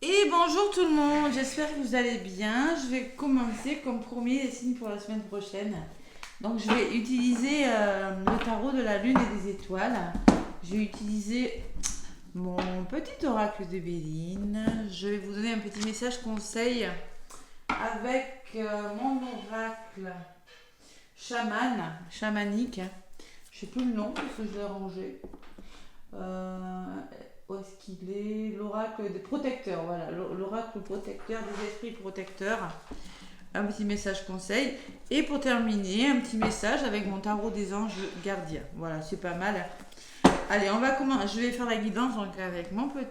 Et bonjour tout le monde, j'espère que vous allez bien. Je vais commencer comme promis les signes pour la semaine prochaine. Donc je vais utiliser le tarot de la lune et des étoiles. Je vais utiliser mon petit oracle de Béline. Je vais vous donner un petit message conseil avec mon oracle chamanique. Je sais plus le nom parce que je l'ai rangé. Où est-ce qu'il est? L'oracle des protecteurs, voilà, l'oracle protecteur des esprits protecteurs. Un petit message conseil. Et pour terminer, un petit message avec mon tarot des anges gardiens. Voilà, c'est pas mal. Allez, on va commencer. Je vais faire la guidance donc avec mon tout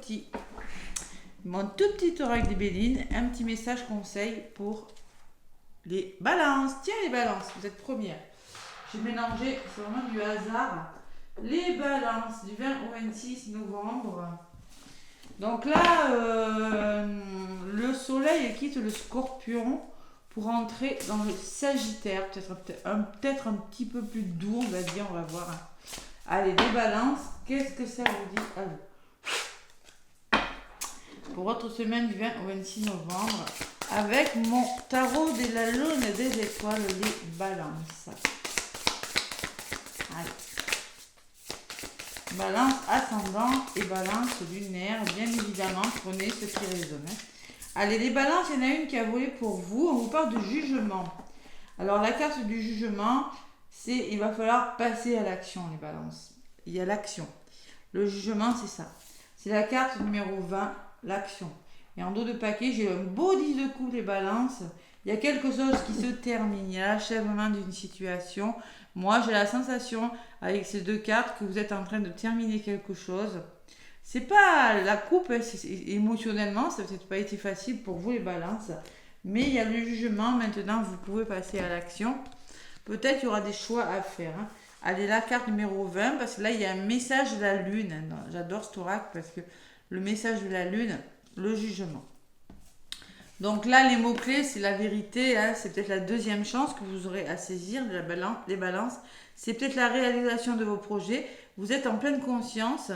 petit oracle des Béline. Un petit message conseil pour les balances. Tiens, les balances, vous êtes premières. J'ai mélangé, c'est vraiment du hasard. Les balances du 20 au 26 novembre. Donc là, le soleil quitte le scorpion pour entrer dans le sagittaire. Peut-être un petit peu plus doux, on va dire, on va voir. Allez, les balances, qu'est-ce que ça vous dit à vous? Pour votre semaine du 20 au 26 novembre, avec mon tarot de la lune et des étoiles, les balances. Allez. Balance ascendant et balance lunaire, bien évidemment, prenez ce qui résonne. Allez, les balances, il y en a une qui a volé pour vous. On vous parle de jugement. Alors, la carte du jugement, c'est il va falloir passer à l'action, les balances. Il y a l'action. Le jugement, c'est ça. C'est la carte numéro 20, l'action. Et en dos de paquet, j'ai un beau 10 de coups, les balances. Il y a quelque chose qui se termine. Il y a l'achèvement d'une situation. Moi, j'ai la sensation, avec ces deux cartes, que vous êtes en train de terminer quelque chose. C'est pas la coupe, émotionnellement, ça n'a peut-être pas été facile pour vous, les balances. Mais il y a le jugement. Maintenant, vous pouvez passer à l'action. Peut-être qu'il y aura des choix à faire. Allez, la carte numéro 20, parce que là, il y a un message de la lune. J'adore cet oracle parce que le message de la lune, le jugement. Donc là, les mots-clés, c'est la vérité. C'est peut-être la deuxième chance que vous aurez à saisir, les balances. C'est peut-être la réalisation de vos projets. Vous êtes en pleine conscience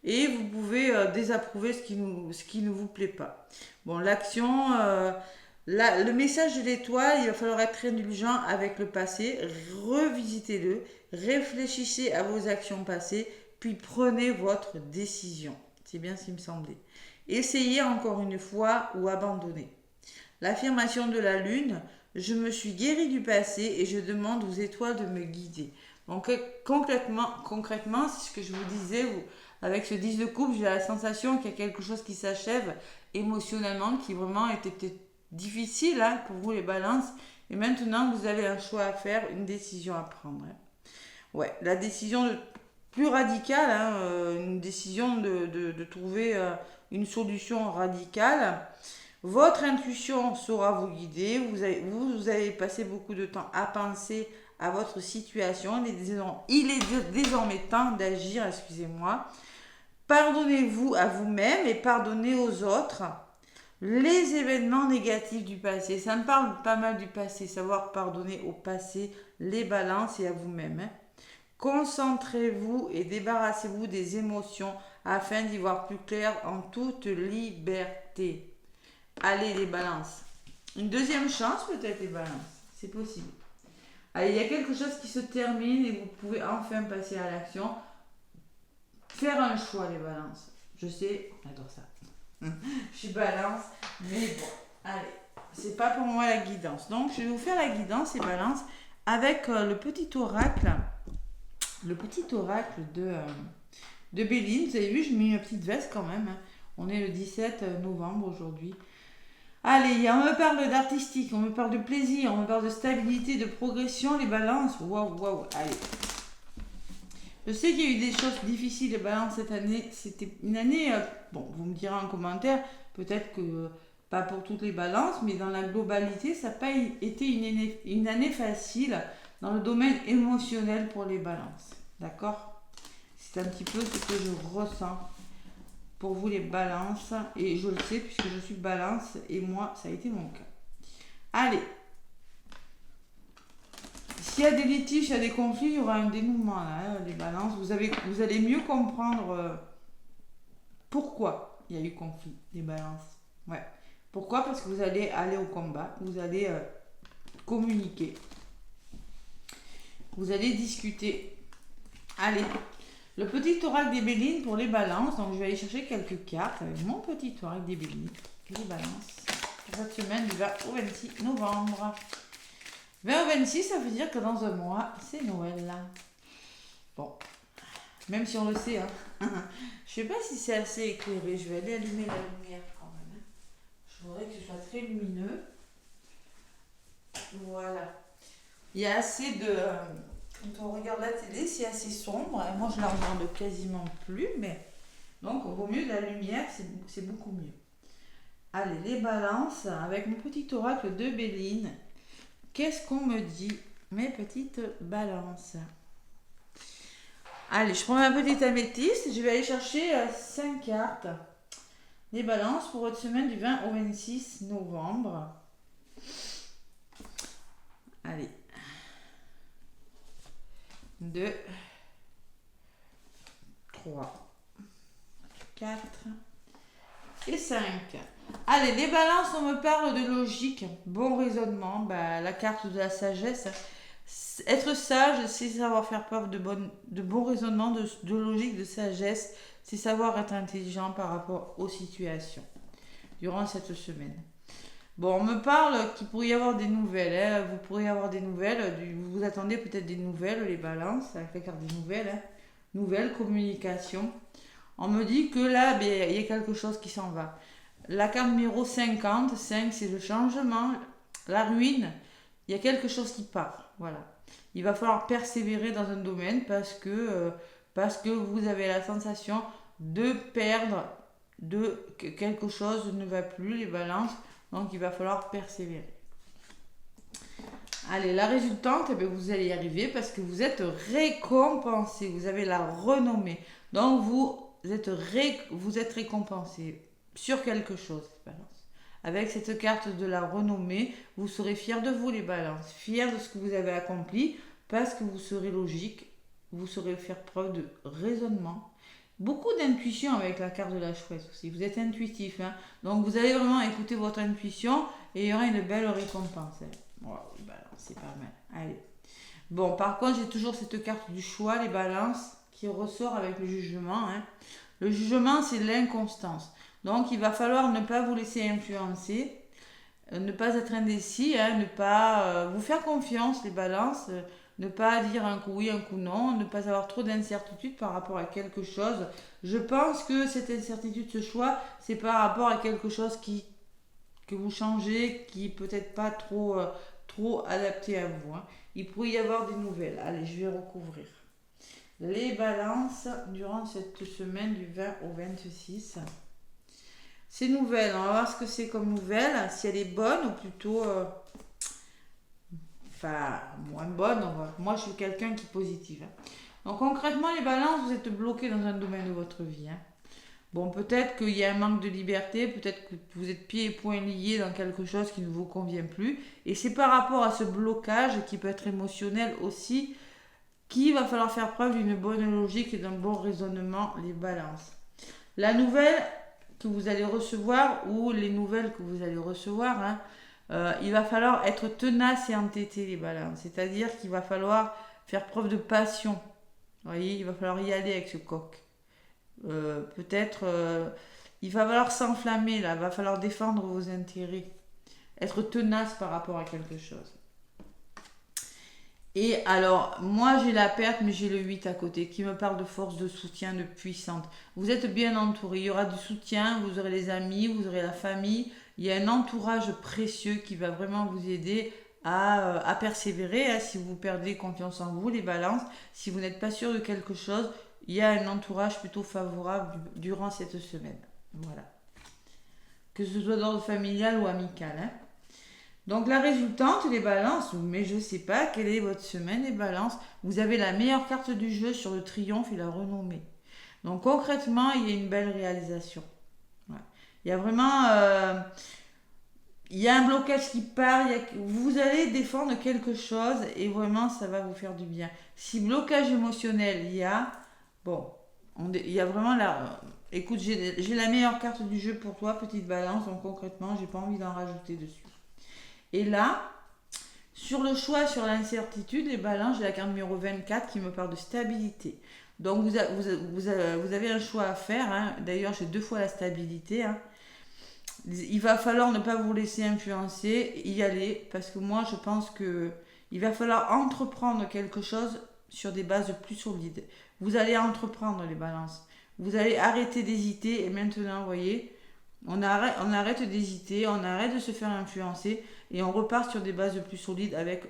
et vous pouvez désapprouver ce qui ne vous plaît pas. Bon, l'action, le message de l'étoile, il va falloir être indulgent avec le passé. Revisitez-le, réfléchissez à vos actions passées, puis prenez votre décision. C'est bien ce qui me semblait. Essayez encore une fois ou abandonnez. L'affirmation de la lune, je me suis guéri du passé et je demande aux étoiles de me guider. Donc concrètement, c'est ce que je vous disais, avec ce 10 de coupe, j'ai la sensation qu'il y a quelque chose qui s'achève émotionnellement, qui vraiment était peut-être difficile pour vous les balances. Et maintenant, vous avez un choix à faire, une décision à prendre. Ouais, la décision plus radicale, une décision de trouver une solution radicale. Votre intuition saura vous guider. Vous avez passé beaucoup de temps à penser à votre situation. Il est désormais temps d'agir, excusez-moi. Pardonnez-vous à vous-même et pardonnez aux autres les événements négatifs du passé. Ça me parle pas mal du passé, savoir pardonner au passé, les balances et à vous-même. Concentrez-vous et débarrassez-vous des émotions afin d'y voir plus clair en toute liberté. Allez, les balances. Une deuxième chance peut-être, les balances. C'est possible. Allez, il y a quelque chose qui se termine et vous pouvez enfin passer à l'action. Faire un choix, les balances. Je sais, j'adore ça. Je suis balance, mais bon, allez. C'est pas pour moi la guidance. Donc, je vais vous faire la guidance, les balances, avec le petit oracle. Le petit oracle de Béline. Vous avez vu, je mets une petite veste quand même. On est le 17 novembre aujourd'hui. Allez, on me parle d'artistique, on me parle de plaisir, on me parle de stabilité, de progression, les balances. Waouh, allez. Je sais qu'il y a eu des choses difficiles, les balances, cette année. C'était une année, bon, vous me direz en commentaire, peut-être que pas pour toutes les balances, mais dans la globalité, ça n'a pas été une année facile dans le domaine émotionnel pour les balances. D'accord? C'est un petit peu ce que je ressens pour vous les balances. Et je le sais puisque je suis balance et moi, ça a été mon cas. Allez. S'il y a des litiges, il y a des conflits, il y aura un dénouement là, les balances. Vous allez mieux comprendre pourquoi. il y a eu conflit, les balances. Ouais. Pourquoi? Parce que vous allez aller au combat, vous allez communiquer, vous allez discuter. Allez, le petit oracle des Béline pour les balances. Donc je vais aller chercher quelques cartes avec mon petit oracle des Béline, les balances, pour cette semaine du 20 au 26 novembre. 20 au 26, ça veut dire que dans un mois, c'est Noël là. Bon, même si on le sait, hein. Je sais pas si c'est assez éclairé. Je vais aller allumer la lumière quand même. Je voudrais que ce soit très lumineux. Voilà. Il y a assez de... quand on regarde la télé, c'est assez sombre. Et moi, je la regarde quasiment plus. Mais donc, au vaut mieux de la lumière, c'est beaucoup mieux. Allez, les balances avec mon petit oracle de Béline. Qu'est-ce qu'on me dit, mes petites balances? Allez, je prends ma petite améthyste. Je vais aller chercher 5 cartes. Les balances pour votre semaine du 20 au 26 novembre. Allez. 2, 3, 4 et 5. Allez, les balances, on me parle de logique, bon raisonnement, la carte de la sagesse. Être sage, c'est savoir faire preuve de bon raisonnement, de logique, de sagesse. C'est savoir être intelligent par rapport aux situations durant cette semaine. Bon, on me parle qu'il pourrait y avoir des nouvelles. Hein. Vous pourriez avoir des nouvelles. Vous attendez peut-être des nouvelles, les balances, avec la carte des nouvelles. Hein. Nouvelles, communication. On me dit que là, il y a quelque chose qui s'en va. La carte numéro 50, 5, c'est le changement, la ruine. Il y a quelque chose qui part. Voilà. Il va falloir persévérer dans un domaine parce que vous avez la sensation de perdre, que quelque chose ne va plus, les balances. Donc, il va falloir persévérer. Allez, la résultante, vous allez y arriver parce que vous êtes récompensé. Vous avez la renommée. Donc, vous êtes récompensé sur quelque chose, les balances. Avec cette carte de la renommée, vous serez fiers de vous, les balances. Fiers de ce que vous avez accompli parce que vous serez logique. Vous saurez faire preuve de raisonnement. Beaucoup d'intuition avec la carte de la chouette aussi. Vous êtes intuitif. Hein? Donc, vous allez vraiment écouter votre intuition et il y aura une belle récompense. Hein? Wow, les balances, c'est pas mal. Allez. Bon, par contre, j'ai toujours cette carte du choix, les balances, qui ressort avec le jugement. Hein? Le jugement, c'est l'inconstance. Donc, il va falloir ne pas vous laisser influencer, ne pas être indécis, hein, ne pas vous faire confiance, les balances, ne pas dire un coup oui, un coup non, ne pas avoir trop d'incertitude par rapport à quelque chose. Je pense que cette incertitude, ce choix, c'est par rapport à quelque chose que vous changez, qui peut-être pas trop adapté à vous. Hein. Il pourrait y avoir des nouvelles. Allez, je vais recouvrir. Les balances durant cette semaine du 20 au 26. Ces nouvelles, on va voir ce que c'est comme nouvelle, si elle est bonne ou plutôt moins bonne. Moi, je suis quelqu'un qui est positive. Hein. Donc concrètement, les balances, vous êtes bloqués dans un domaine de votre vie. Hein. Bon, peut-être qu'il y a un manque de liberté, peut-être que vous êtes pieds et poings liés dans quelque chose qui ne vous convient plus. Et c'est par rapport à ce blocage qui peut être émotionnel aussi, qu'il va falloir faire preuve d'une bonne logique et d'un bon raisonnement, les balances. La nouvelle que vous allez recevoir ou les nouvelles que vous allez recevoir, hein, il va falloir être tenace et entêté, les balances. C'est-à-dire qu'il va falloir faire preuve de passion. Vous voyez, il va falloir y aller avec ce coq. Il va falloir s'enflammer là, il va falloir défendre vos intérêts, être tenace par rapport à quelque chose. Et alors, moi j'ai la perte, mais j'ai le 8 à côté, qui me parle de force, de soutien, de puissante. Vous êtes bien entouré, il y aura du soutien, vous aurez les amis, vous aurez la famille. Il y a un entourage précieux qui va vraiment vous aider à persévérer. Hein, si vous perdez confiance en vous, les balances, si vous n'êtes pas sûr de quelque chose, il y a un entourage plutôt favorable durant cette semaine. Voilà. Que ce soit d'ordre familial ou amical. Hein. Donc la résultante, les balances, mais je ne sais pas quelle est votre semaine, les balances. Vous avez la meilleure carte du jeu sur le triomphe et la renommée. Donc concrètement, il y a une belle réalisation. Ouais. Il y a vraiment... il y a un blocage qui part, vous allez défendre quelque chose et vraiment ça va vous faire du bien. Si blocage émotionnel il y a, bon, il y a vraiment Écoute, j'ai la meilleure carte du jeu pour toi, petite balance, donc concrètement, j'ai pas envie d'en rajouter dessus. Et là, sur le choix, sur l'incertitude, les balances, j'ai la carte numéro 24 qui me parle de stabilité. Donc vous avez un choix à faire, hein. D'ailleurs, j'ai 2 fois la stabilité, hein. Il va falloir ne pas vous laisser influencer, y aller, parce que moi, je pense que il va falloir entreprendre quelque chose sur des bases plus solides. Vous allez entreprendre les balances. Vous allez arrêter d'hésiter et maintenant, vous voyez, on arrête d'hésiter, on arrête de se faire influencer et on repart sur des bases plus solides avec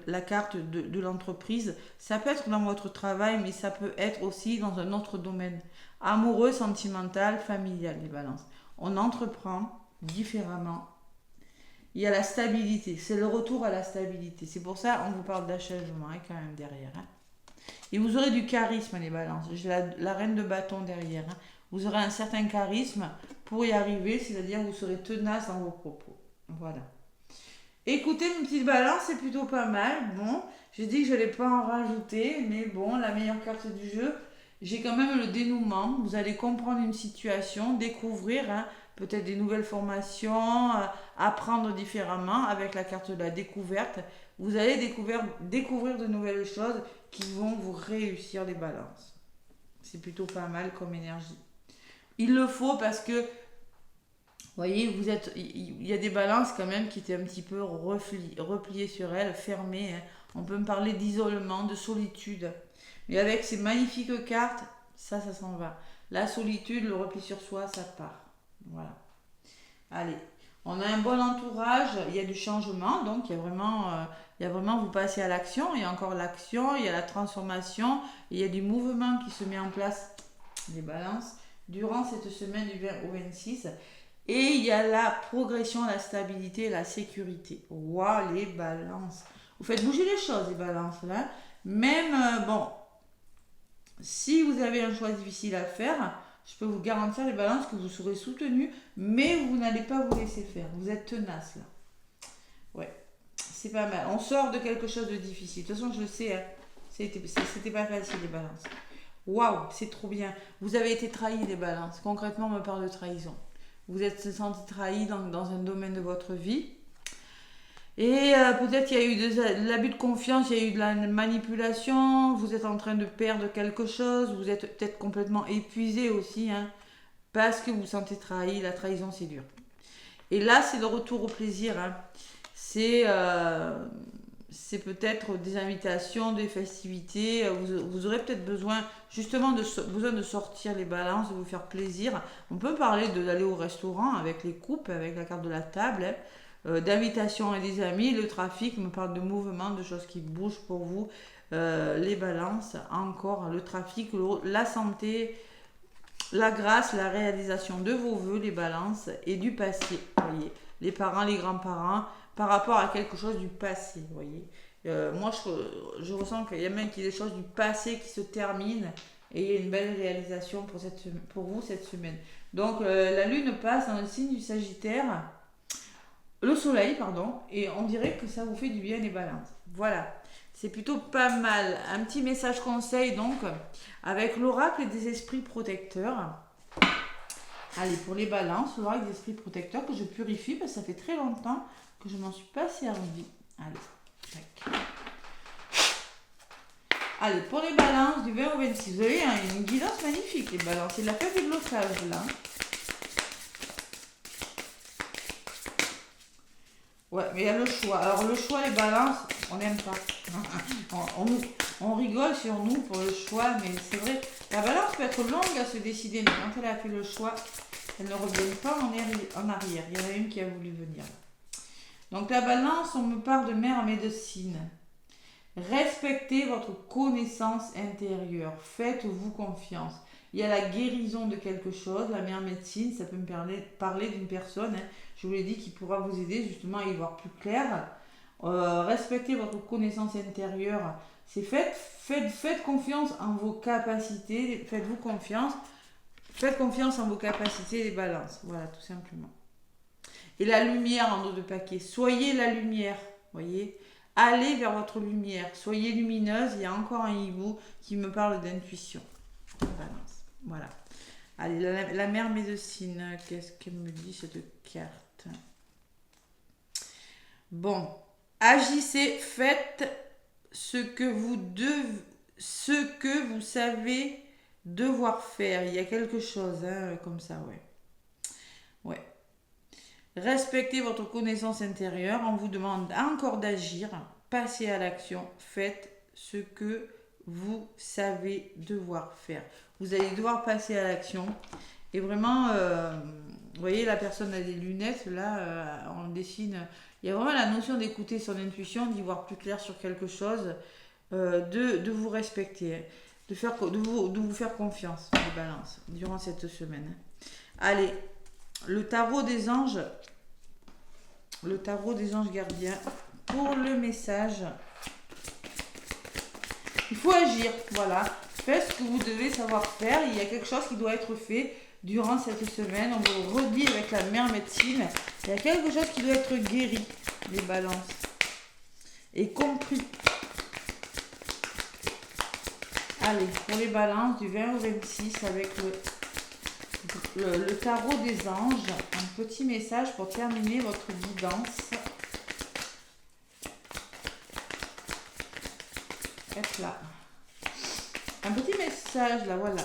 la carte de l'entreprise. Ça peut être dans votre travail, mais ça peut être aussi dans un autre domaine. Amoureux, sentimental, familial, les balances. On entreprend différemment. Il y a la stabilité, c'est le retour à la stabilité. C'est pour ça qu'on vous parle d'achèvement hein, quand même derrière. Hein. Et vous aurez du charisme, les balances. J'ai la reine de bâton derrière. Hein. Vous aurez un certain charisme pour y arriver, c'est-à-dire vous serez tenace dans vos propos. Voilà. Écoutez, une petite balance, c'est plutôt pas mal. Bon, j'ai dit que je n'allais pas en rajouter, mais bon, la meilleure carte du jeu, j'ai quand même le dénouement. Vous allez comprendre une situation, découvrir hein, peut-être des nouvelles formations, apprendre différemment avec la carte de la découverte. Vous allez découvrir de nouvelles choses qui vont vous réussir les balances. C'est plutôt pas mal comme énergie. Il le faut parce que, vous voyez, il y a des balances quand même qui étaient un petit peu repliées sur elles, fermées. Hein. On peut me parler d'isolement, de solitude. Mais avec ces magnifiques cartes, ça s'en va. La solitude, le repli sur soi, ça part. Voilà. Allez, on a un bon entourage, il y a du changement, donc il y a vraiment vous passez à l'action, il y a encore l'action, il y a la transformation, il y a du mouvement qui se met en place, les balances, durant cette semaine du 20 au 26. Et il y a la progression, la stabilité et la sécurité. Waouh, les balances. Vous faites bouger les choses, les balances, là. Même, bon, si vous avez un choix difficile à faire, je peux vous garantir les balances que vous serez soutenu, mais vous n'allez pas vous laisser faire. Vous êtes tenace là. Ouais, c'est pas mal. On sort de quelque chose de difficile. De toute façon, je le sais, hein, c'était pas facile les balances. Waouh, c'est trop bien. Vous avez été trahi les balances. Concrètement, on me parle de trahison. Vous êtes senti trahi dans un domaine de votre vie. Et peut-être qu'il y a eu de l'abus de confiance, il y a eu de la manipulation, vous êtes en train de perdre quelque chose, vous êtes peut-être complètement épuisé aussi, hein, parce que vous vous sentez trahi, la trahison c'est dur. Et là c'est le retour au plaisir, hein. C'est peut-être des invitations, des festivités, vous aurez peut-être besoin justement besoin de sortir les balances, de vous faire plaisir. On peut parler d'aller au restaurant avec les coupes, avec la carte de la table, hein. D'invitation à des amis, le trafic me parle de mouvement, de choses qui bougent pour vous, les balances, encore le trafic, la santé, la grâce, la réalisation de vos vœux, les balances et du passé, voyez, les parents, les grands-parents, par rapport à quelque chose du passé, voyez. Moi je ressens qu'il y a même des choses du passé qui se terminent et il y a une belle réalisation pour vous cette semaine. Donc la lune passe dans le signe du Sagittaire. Le soleil, pardon, et on dirait que ça vous fait du bien les balances. Voilà, c'est plutôt pas mal. Un petit message conseil donc, avec l'oracle des esprits protecteurs. Allez, pour les balances, l'oracle des esprits protecteurs que je purifie parce que ça fait très longtemps que je m'en suis pas servi. Allez, tac. Allez, pour les balances du 20 au 26, vous avez une guidance magnifique les balances. C'est de la fête de blocage là. Ouais, mais il y a le choix. Alors le choix, les balances, on n'aime pas. On rigole sur nous pour le choix, mais c'est vrai, la balance peut être longue à se décider, mais quand elle a fait le choix, elle ne revient pas en arrière. Il y en a une qui a voulu venir. Donc la balance, on me parle de mère médecine. Respectez votre connaissance intérieure. Faites-vous confiance. Il y a la guérison de quelque chose. La mère médecine, ça peut me parler d'une personne, hein, je vous l'ai dit, qui pourra vous aider justement à y voir plus clair. Respectez votre connaissance intérieure. C'est faites confiance en vos capacités. Faites-vous confiance. Faites confiance en vos capacités, les balances. Voilà, tout simplement. Et la lumière en dos de paquet. Soyez la lumière. Voyez. Allez vers votre lumière. Soyez lumineuse. Il y a encore un hibou qui me parle d'intuition. Balance. Voilà. Allez, la mère médecine, qu'est-ce qu'elle me dit cette carte? Bon, agissez, faites ce que vous savez devoir faire. Il y a quelque chose, hein, comme ça, ouais. Ouais. Respectez votre connaissance intérieure. On vous demande encore d'agir. Passez à l'action. Faites ce que vous savez devoir faire. Vous allez devoir passer à l'action. Et vraiment, vous voyez, la personne a des lunettes. Là, on dessine. Il y a vraiment la notion d'écouter son intuition, d'y voir plus clair sur quelque chose, de vous respecter, de vous faire confiance, les balances, durant cette semaine. Allez, le tarot des anges gardiens, pour le message. Il faut agir, voilà. Faites ce que vous devez savoir faire. Il y a quelque chose qui doit être fait durant cette semaine. On vous redit avec la mère médecine. Il y a quelque chose qui doit être guéri, les balances. Et compris. Allez, pour les balances du 20 au 26 avec le tarot des anges. Un petit message pour terminer votre guidance. Hop là. Un petit message là, voilà.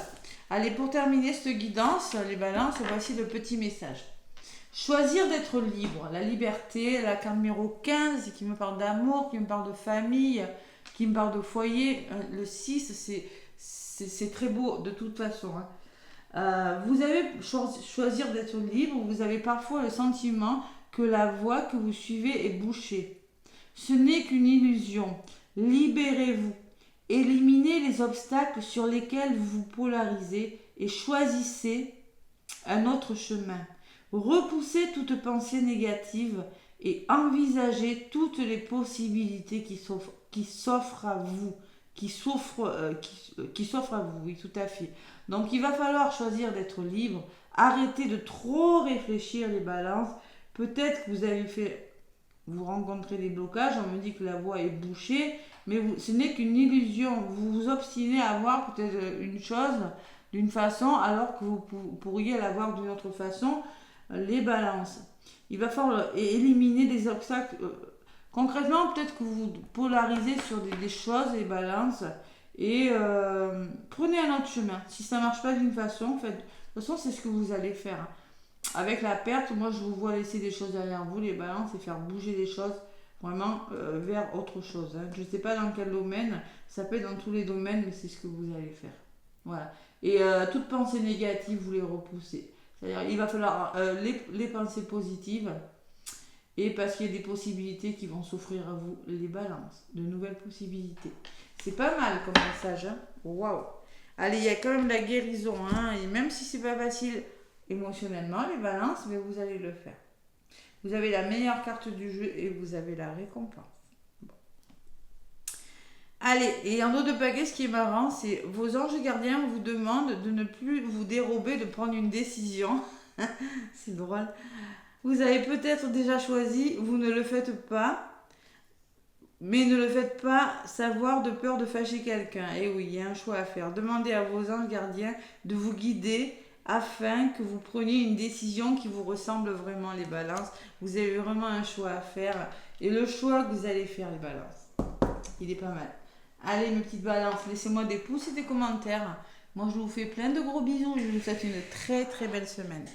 Allez, pour terminer cette guidance, les balances, voici le petit message. Choisir d'être libre, la liberté, la carte numéro 15 qui me parle d'amour, qui me parle de famille, qui me parle de foyer. Le 6, c'est très beau de toute façon. Hein. Vous avez choisir d'être libre, vous avez parfois le sentiment que la voie que vous suivez est bouchée. Ce n'est qu'une illusion. Libérez-vous. Éliminez les obstacles sur lesquels vous vous polarisez et choisissez un autre chemin. Repoussez toute pensée négative et envisagez toutes les possibilités qui s'offrent à vous. Qui s'offrent à vous, oui, tout à fait. Donc, il va falloir choisir d'être libre. Arrêtez de trop réfléchir, les balances. Peut-être que vous rencontrez des blocages. On me dit que la voie est bouchée. Mais ce n'est qu'une illusion. Vous vous obstinez à voir peut-être une chose d'une façon alors que vous pourriez la voir d'une autre façon. Les balances. Il va falloir éliminer des obstacles. Concrètement, peut-être que vous polarisez sur des choses, les balances, et prenez un autre chemin. Si ça ne marche pas d'une façon, faites. De toute façon, c'est ce que vous allez faire. Avec la perte, moi, je vous vois laisser des choses derrière vous, les balances, et faire bouger des choses vraiment vers autre chose. Hein. Je ne sais pas dans quel domaine, ça peut être dans tous les domaines, mais c'est ce que vous allez faire. Voilà. Et toute pensée négative, vous les repoussez. C'est-à-dire, il va falloir les pensées positives, et parce qu'il y a des possibilités qui vont s'offrir à vous, les balances, de nouvelles possibilités. C'est pas mal comme message. Hein. Waouh. Allez, il y a quand même la guérison. Hein. Et même si c'est pas facile émotionnellement, les balances, mais vous allez le faire. Vous avez la meilleure carte du jeu et vous avez la récompense. Bon. Allez, et en dos de paquet, ce qui est marrant, c'est vos anges gardiens vous demandent de ne plus vous dérober, de prendre une décision. C'est drôle. Vous avez peut-être déjà choisi, vous ne le faites pas, mais ne le faites pas savoir de peur de fâcher quelqu'un. Et oui, il y a un choix à faire. Demandez à vos anges gardiens de vous guider afin que vous preniez une décision qui vous ressemble vraiment, les balances. Vous avez vraiment un choix à faire. Et le choix que vous allez faire, les balances, il est pas mal. Allez, mes petites balances, laissez-moi des pouces et des commentaires. Moi, je vous fais plein de gros bisous et je vous souhaite une très très belle semaine.